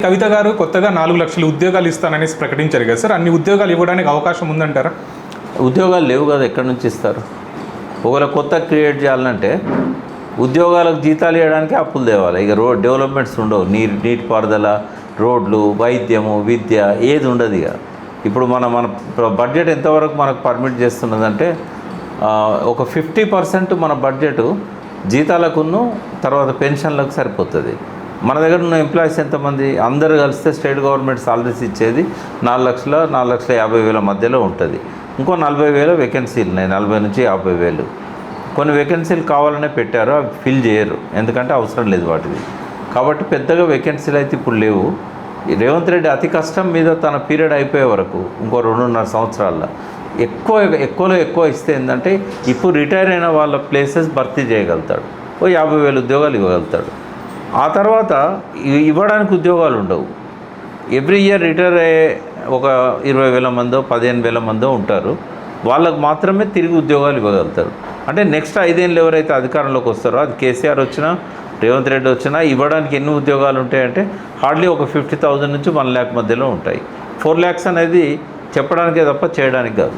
కవిత గారు కొత్తగా 4 లక్షల ఉద్యోగాలు ఇస్తాననేసి ప్రకటించారు కదా సార్, అన్ని ఉద్యోగాలు ఇవ్వడానికి అవకాశం ఉందంటారా? ఉద్యోగాలు లేవు కదా, ఎక్కడి నుంచి ఇస్తారు? ఒకవేళ కొత్త క్రియేట్ చేయాలంటే ఉద్యోగాలకు జీతాలు ఇవ్వడానికి అప్పులు తేవాలి. ఇక రోడ్ డెవలప్మెంట్స్ ఉండవు, నీటిపారుదల, రోడ్లు, వైద్యము, విద్య ఏది ఉండదు. ఇక ఇప్పుడు మన బడ్జెట్ ఎంతవరకు మనకు పర్మిట్ చేస్తున్నదంటే ఒక 50% మన బడ్జెట్ జీతాలకును తర్వాత పెన్షన్లకు సరిపోతుంది. మన దగ్గర ఉన్న ఎంప్లాయీస్ ఎంతమంది? అందరూ కలిస్తే స్టేట్ గవర్నమెంట్ సాలరీస్ ఇచ్చేది 4,50,000 మధ్యలో ఉంటుంది. ఇంకో 40,000 వేకెన్సీలు ఉన్నాయి, 40 నుంచి 50,000. కొన్ని వేకెన్సీలు కావాలనే పెట్టారు, అవి ఫిల్ చేయరు, ఎందుకంటే అవసరం లేదు వాటిది. కాబట్టి పెద్దగా వేకెన్సీలు అయితే ఇప్పుడు లేవు. రేవంత్ రెడ్డి అతి కష్టం మీద తన పీరియడ్ అయిపోయే వరకు ఇంకో 2.5 సంవత్సరాల్లో ఎక్కువలో ఎక్కువ ఇస్తే ఏంటంటే ఇప్పుడు రిటైర్ అయిన వాళ్ళ ప్లేసెస్ భర్తీ చేయగలుగుతాడు, ఓ 50,000 ఉద్యోగాలు ఇవ్వగలుగుతాడు. ఆ తర్వాత ఇవ్వడానికి ఉద్యోగాలు ఉండవు. ఎవ్రీ ఇయర్ రిటైర్ అయ్యే ఒక 20,000 మందో 15,000 మందో ఉంటారు, వాళ్ళకు మాత్రమే తిరిగి ఉద్యోగాలు ఇవ్వగలుగుతారు. అంటే నెక్స్ట్ 5 ఏళ్ళు ఎవరైతే అధికారంలోకి వస్తారో, అది కేసీఆర్ వచ్చినా రేవంత్ రెడ్డి వచ్చినా ఇవ్వడానికి ఎన్ని ఉద్యోగాలు ఉంటాయంటే హార్డ్లీ ఒక 50,000 నుంచి 1 lakh మధ్యలో ఉంటాయి. 4 lakhs అనేది చెప్పడానికే తప్ప చేయడానికి కాదు.